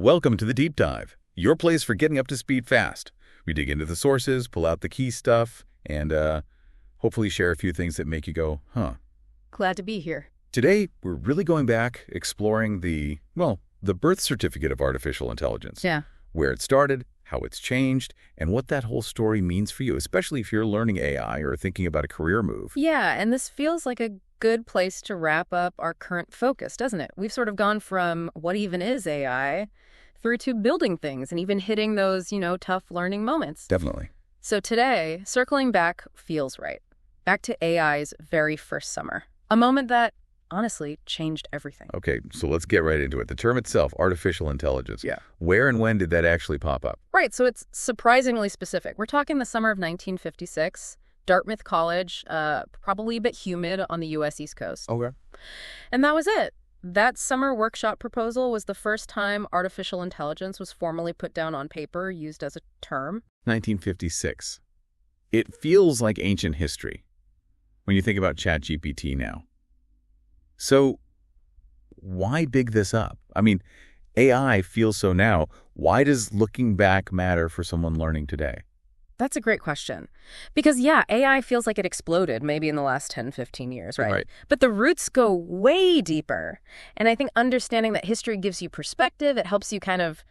Welcome to the Deep Dive, your place for getting up to speed fast. We dig into the sources, pull out the key stuff, and hopefully share a few things that make you go, huh. Glad to be here. Today, we're really going back, exploring the birth certificate of artificial intelligence. Yeah. Where it started, how it's changed, and what that whole story means for you, especially if you're learning AI or thinking about a career move. Yeah, and this feels like a good place to wrap up our current focus, doesn't it? We've sort of gone from what even is AI through to building things and even hitting those, tough learning moments. Definitely. So today, circling back feels right. Back to AI's very first summer. A moment that, honestly, changed everything. Okay, so let's get right into it. The term itself, artificial intelligence. Yeah. Where and when did that actually pop up? Right, so it's surprisingly specific. We're talking the summer of 1956, Dartmouth College, probably a bit humid on the U.S. East Coast. Okay. And that was it. That summer workshop proposal was the first time artificial intelligence was formally put down on paper, used as a term. 1956. It feels like ancient history when you think about ChatGPT now. So why big this up? I mean, AI feels so now. Why does looking back matter for someone learning today? That's a great question. Because, AI feels like it exploded maybe in the last 10, 15 years, right? Right. But the roots go way deeper. And I think understanding that history gives you perspective. It helps you kind of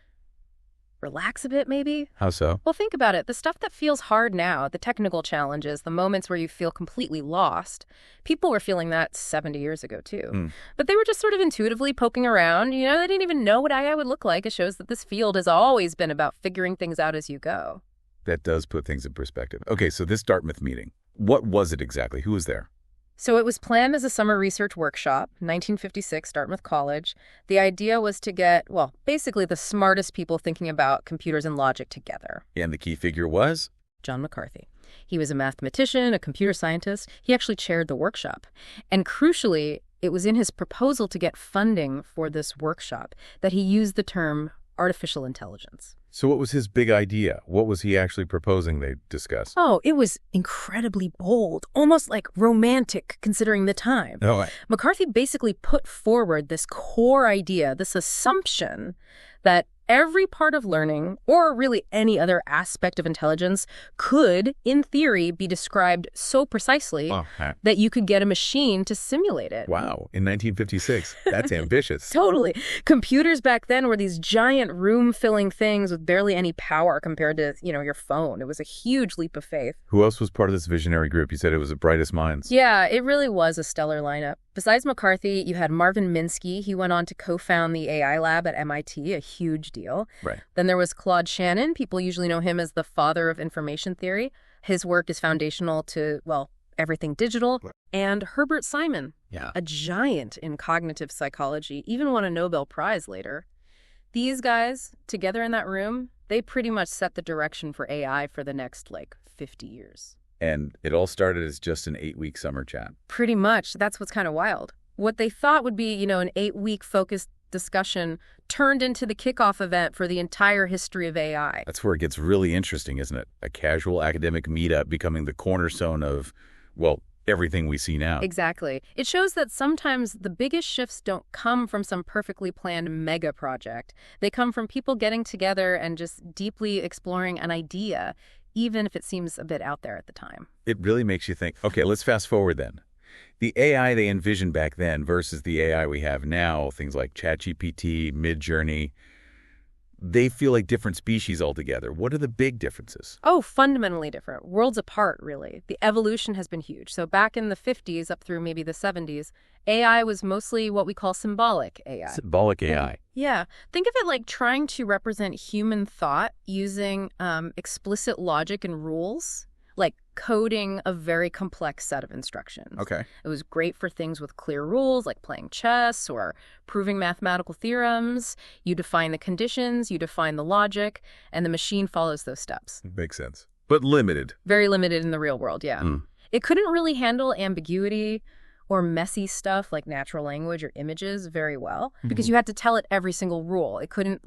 relax a bit, maybe. How so? Well, think about it. The stuff that feels hard now, the technical challenges, the moments where you feel completely lost, people were feeling that 70 years ago, too. But they were just sort of intuitively poking around. They didn't even know what AI would look like. It shows that this field has always been about figuring things out as you go. That does put things in perspective. Okay, so this Dartmouth meeting, what was it exactly? Who was there? So it was planned as a summer research workshop, 1956, Dartmouth College. The idea was to get, basically the smartest people thinking about computers and logic together. And the key figure was? John McCarthy. He was a mathematician, a computer scientist. He actually chaired the workshop. And crucially, it was in his proposal to get funding for this workshop that he used the term artificial intelligence. So what was his big idea? What was he actually proposing they discuss? Oh, it was incredibly bold, almost like romantic considering the time. Oh, McCarthy basically put forward this core idea, this assumption that every part of learning, or really any other aspect of intelligence, could, in theory, be described so precisely that you could get a machine to simulate it. Wow, in 1956. That's ambitious. Totally. Computers back then were these giant room-filling things with barely any power compared to, your phone. It was a huge leap of faith. Who else was part of this visionary group? You said it was the brightest minds. Yeah, it really was a stellar lineup. Besides McCarthy, you had Marvin Minsky. He went on to co-found the AI lab at MIT, a huge deal. Right. Then there was Claude Shannon. People usually know him as the father of information theory. His work is foundational to, everything digital. Right. And Herbert Simon, Yeah. a giant in cognitive psychology, even won a Nobel Prize later. These guys, together in that room, they pretty much set the direction for AI for the next, 50 years. And it all started as just an 8-week summer chat. Pretty much. That's what's kind of wild. What they thought would be, an 8-week focused discussion turned into the kickoff event for the entire history of AI. That's where it gets really interesting, isn't it? A casual academic meetup becoming the cornerstone of, everything we see now. Exactly. It shows that sometimes the biggest shifts don't come from some perfectly planned mega project. They come from people getting together and just deeply exploring an idea, even if it seems a bit out there at the time. It really makes you think, okay, let's fast forward then. The AI they envisioned back then versus the AI we have now, things like ChatGPT, Midjourney, they feel like different species altogether. What are the big differences? Oh, fundamentally different. Worlds apart, really. The evolution has been huge. So back in the 50s up through maybe the 70s, AI was mostly what we call symbolic AI. Symbolic AI. Yeah. Think of it like trying to represent human thought using explicit logic and rules, like coding a very complex set of instructions. Okay. It was great for things with clear rules, like playing chess or proving mathematical theorems. You define the conditions, you define the logic, and the machine follows those steps. Makes sense. But limited. Very limited in the real world, yeah. It couldn't really handle ambiguity or messy stuff like natural language or images very well because you had to tell it every single rule. It couldn't,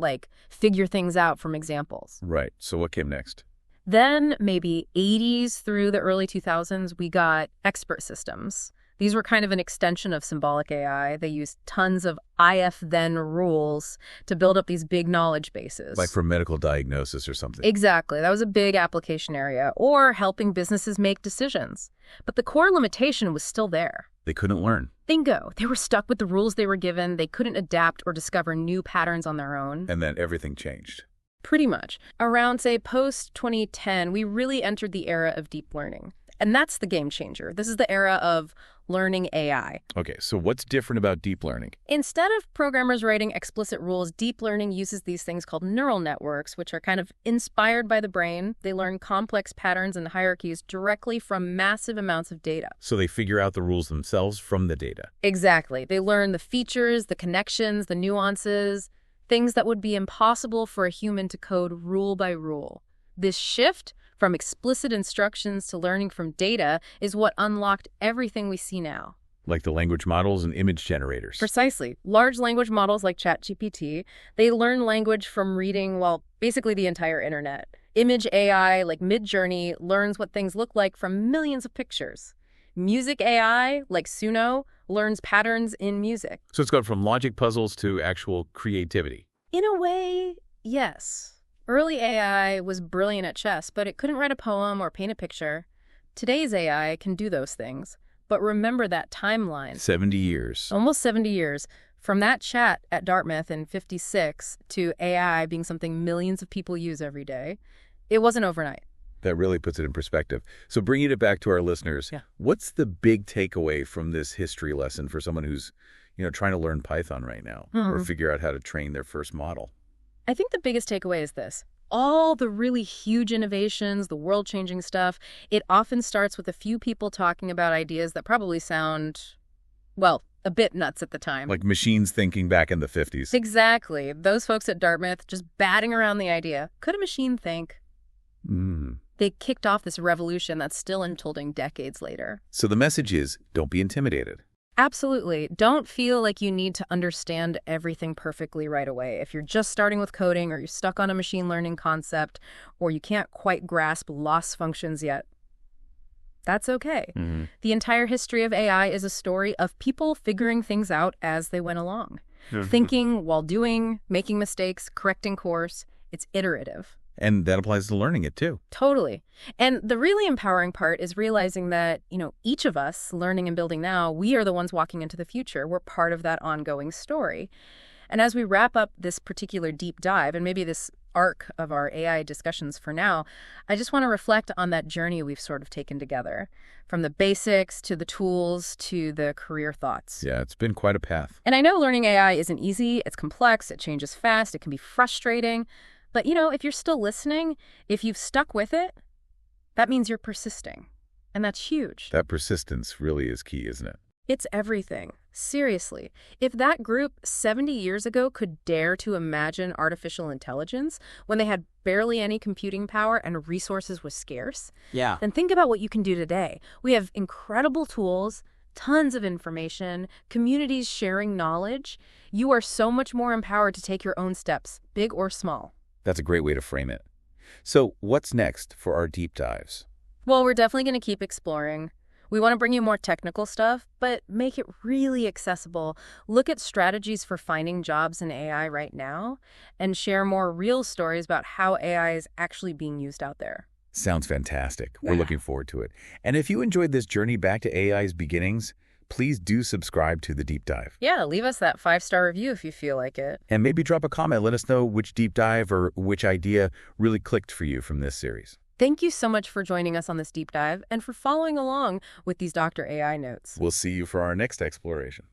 figure things out from examples. Right. So what came next? Then maybe 80s through the early 2000s, we got expert systems. These were kind of an extension of symbolic AI. They used tons of if-then rules to build up these big knowledge bases. Like for medical diagnosis or something. Exactly. That was a big application area. Or helping businesses make decisions. But the core limitation was still there. They couldn't learn. Bingo. They were stuck with the rules they were given. They couldn't adapt or discover new patterns on their own. And then everything changed. Pretty much. Around, say, post-2010, we really entered the era of deep learning. And that's the game changer. This is the era of learning AI. Okay, so what's different about deep learning? Instead of programmers writing explicit rules, deep learning uses these things called neural networks, which are kind of inspired by the brain. They learn complex patterns and hierarchies directly from massive amounts of data. So they figure out the rules themselves from the data. Exactly. They learn the features, the connections, the nuances, things that would be impossible for a human to code rule by rule. This shift from explicit instructions to learning from data is what unlocked everything we see now. Like the language models and image generators. Precisely. Large language models like ChatGPT, they learn language from reading, well, basically the entire internet. Image AI like Midjourney learns what things look like from millions of pictures. Music AI like Suno learns patterns in music. So it's gone from logic puzzles to actual creativity. In a way, yes. Early AI was brilliant at chess, but it couldn't write a poem or paint a picture. Today's AI can do those things. But remember that timeline. 70 years. Almost 70 years. From that chat at Dartmouth in '56 to AI being something millions of people use every day, it wasn't overnight. That really puts it in perspective. So bringing it back to our listeners, what's the big takeaway from this history lesson for someone who's, trying to learn Python right now or figure out how to train their first model? I think the biggest takeaway is this. All the really huge innovations, the world-changing stuff, it often starts with a few people talking about ideas that probably sound, well, a bit nuts at the time. Like machines thinking back in the 50s. Exactly. Those folks at Dartmouth just batting around the idea. Could a machine think? They kicked off this revolution that's still unfolding decades later. So the message is, don't be intimidated. Absolutely. Don't feel like you need to understand everything perfectly right away. If you're just starting with coding or you're stuck on a machine learning concept or you can't quite grasp loss functions yet, that's okay. The entire history of AI is a story of people figuring things out as they went along. Thinking while doing, making mistakes, correcting course. It's iterative. And that applies to learning it, too. Totally. And the really empowering part is realizing that, each of us learning and building now, we are the ones walking into the future. We're part of that ongoing story. And as we wrap up this particular deep dive, and maybe this arc of our AI discussions for now, I just want to reflect on that journey we've sort of taken together. From the basics to the tools to the career thoughts. Yeah, it's been quite a path. And I know learning AI isn't easy. It's complex. It changes fast. It can be frustrating. But, if you're still listening, if you've stuck with it, that means you're persisting. And that's huge. That persistence really is key, isn't it? It's everything. Seriously. If that group 70 years ago could dare to imagine artificial intelligence when they had barely any computing power and resources was scarce, then think about what you can do today. We have incredible tools, tons of information, communities sharing knowledge. You are so much more empowered to take your own steps, big or small. That's a great way to frame it. So what's next for our deep dives? Well, we're definitely going to keep exploring. We want to bring you more technical stuff, but make it really accessible. Look at strategies for finding jobs in AI right now and share more real stories about how AI is actually being used out there. Sounds fantastic. We're looking forward to it. And if you enjoyed this journey back to AI's beginnings, please do subscribe to The Deep Dive. Yeah, leave us that 5-star review if you feel like it. And maybe drop a comment. Let us know which deep dive or which idea really clicked for you from this series. Thank you so much for joining us on this deep dive and for following along with these Dr. AI notes. We'll see you for our next exploration.